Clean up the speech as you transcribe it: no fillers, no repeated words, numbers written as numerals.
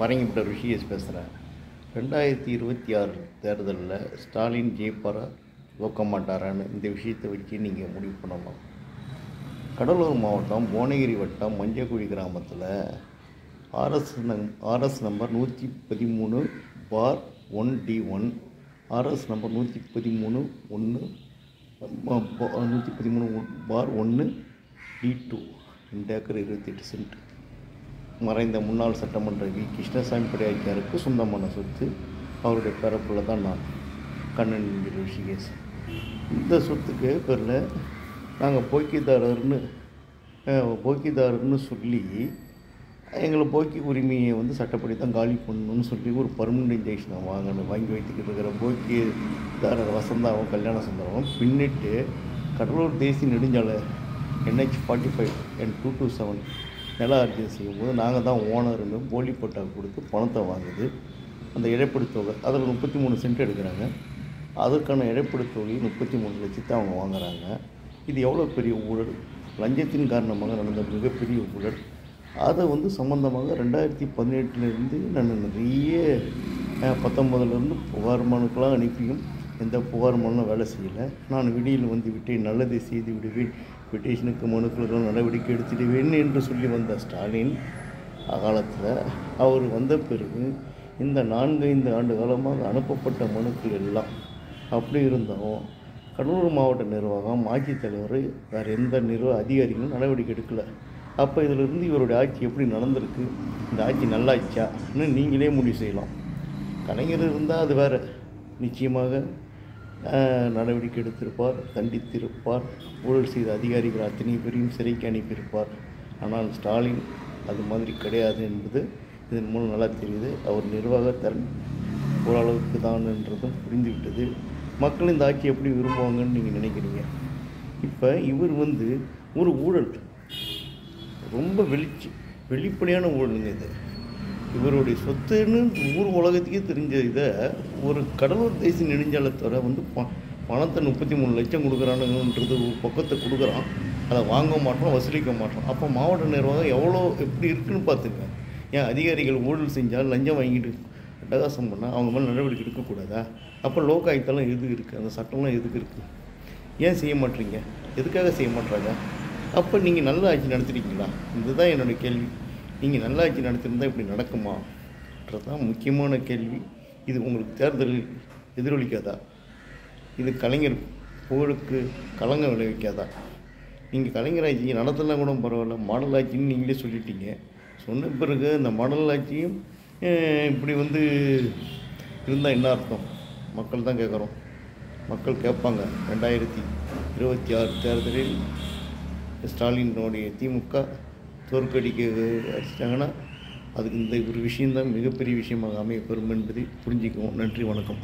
பரங்கிப்பட்ட ரிஷிகேஷ் பேசுகிறேன். 2026 தேர்தலில் ஸ்டாலின் ஜெயிப்பாரா தோக்க மாட்டாரான்னு இந்த விஷயத்தை வச்சு நீங்கள் முடிவு பண்ணலாம். கடலூர் மாவட்டம் புவனகிரி வட்டம் மஞ்சக்குழி கிராமத்தில் RS number 113/1D1, RS number 113/1D2 2 acre 28 cent மறைந்த முன்னாள் சட்டமன்ற கிருஷ்ணசாமி படையாச்சியாருக்கு சொந்தமான சொத்து. அவருடைய பிறப்பில் தான் நான் கண்ணன் ரிஷிகேஷ். இந்த சொத்துக்கு பேரில் நாங்கள் போக்கிதாரர்னு சொல்லி எங்களை போக்கி உரிமையை சட்டப்படி தான் காலி பண்ணணும்னு சொல்லி ஒரு பர்மனெண்ட் இன்ஜெக்ஷனை வாங்கி வைத்துக்கிட்டு இருக்கிற போக்கிதாரர் வசந்தாவும் கல்யாண சுந்தரமும் பின்னிட்டு கடலூர் தேசிய நெடுஞ்சாலை NH 45 and 227 நில அர்ஜி செய்யும்போது நாங்கள் தான் ஓனருன்னு போலி பட்டா கொடுத்து பணத்தை வாங்குது. அந்த இழப்பீடு தொகை அதில் 33 சென்ட் எடுக்கிறாங்க. அதற்கான இழப்பீடு தொகை 33 லட்சத்தை அவங்க வாங்குகிறாங்க. இது எவ்வளோ பெரிய ஊழல்! லஞ்சத்தின் காரணமாக நடந்த மிகப்பெரிய ஊழல். அதை சம்பந்தமாக 2018 நான் நிறைய 19 புகார் மனுக்கெல்லாம் அனுப்பியும் எந்த புகார் மனும் வேலை செய்யலை. நான் விடியில் விட்டேன், நல்லதை செய்து விடுவேன், பெட்டிஷனுக்கு மனுக்களுக்கு நடவடிக்கை எடுத்துடுவேன் என்று சொல்லி வந்த ஸ்டாலின் காலத்தில் அவர் வந்த பிறகு இந்த 4-5 ஆண்டு காலமாக அனுப்பப்பட்ட மனுக்கள் எல்லாம் அப்படி இருந்தாலும் கடலூர் மாவட்ட நிர்வாகம், ஆட்சித்தலைவர், வேறு எந்த அதிகாரிகளும் நடவடிக்கை எடுக்கலை. அப்போ இதிலிருந்து இவருடைய ஆட்சி எப்படி நடந்திருக்கு, இந்த ஆட்சி நல்லாட்சியான்னு நீங்களே முடிவு செய்யலாம். கலைஞர் இருந்தால் அது வேறு, நிச்சயமாக நடவடிக்கை எடுத்திருப்பார், தண்டித்திருப்பார், ஊழல் செய்த அதிகாரிகள் அத்தனை பேரையும் சிறைக்கு அனுப்பியிருப்பார். ஆனால் ஸ்டாலின் அது மாதிரி கிடையாது என்பது இதன் மூலம் நல்லா தெரியுது. அவர் நிர்வாகத்திறன் ஓரளவுக்கு தான் என்றதும் புரிந்துவிட்டது. மக்கள் இந்த ஆட்சி எப்படி விரும்புவாங்கன்னு நீங்கள் நினைக்கிறீங்க? இப்போ இவர் ஒரு ஊழல், ரொம்ப வெளிப்படையான ஊழலுங்க இது. இவருடைய சொத்துன்னு ஊர் உலகத்துக்கே தெரிஞ்ச இதை ஒரு கடலூர் தேசிய நெடுஞ்சாலத்தோட பணத்தை 33 லட்சம் கொடுக்குறானுங்கன்றது ஒரு பக்கத்தை கொடுக்குறான். அதை வாங்க மாட்டோம், வசூலிக்க மாட்டோம். அப்போ மாவட்ட நிர்வாகம் எப்படி இருக்குன்னு பார்த்துங்க. ஏன் அதிகாரிகள் ஊழல் செஞ்சால் லஞ்சம் வாங்கிட்டு அட்டகாசம் பண்ணால் அவங்க மேலே நடவடிக்கை எடுக்கக்கூடாதா? அப்போ லோகாயுத்தெல்லாம் எதுக்கு இருக்குது? அந்த சட்டம்லாம் எதுக்கு இருக்குது? ஏன் செய்ய மாட்டீங்க? எதுக்காக செய்ய மாட்டாங்க? அப்போ நீங்கள் நல்ல ஆட்சி நடத்துறீங்களா? இதுதான் என்னோடய கேள்வி. நீங்கள் நல்ல ஆட்சி நடத்திருந்தால் இப்படி நடக்குமான்றதான் முக்கியமான கேள்வி. இது உங்களுக்கு தேர்தலில் எதிரொலிக்காதா? இது கலைஞர் புகழுக்கு களங்கம் விளைவிக்காதா? நீங்கள் கலைஞர் ஆட்சி நடத்தலாம் கூட பரவாயில்ல, மாடல் ஆட்சின்னு நீங்களே சொல்லிட்டீங்க. சொன்ன பிறகு இந்த மாடல் ஆட்சியும் இப்படி இருந்தால் என்ன அர்த்தம்? மக்கள் தான் கேட்குறோம். மக்கள் கேட்பாங்க. 2026 தேர்தலில் ஸ்டாலினுடைய திமுக தோற்கடிக்க அடிச்சிட்டாங்கன்னா அதுக்கு இந்த ஒரு விஷயந்தான் மிகப்பெரிய விஷயமாக அமையப்பெறும் என்பதை புரிஞ்சுக்குவோம். நன்றி, வணக்கம்.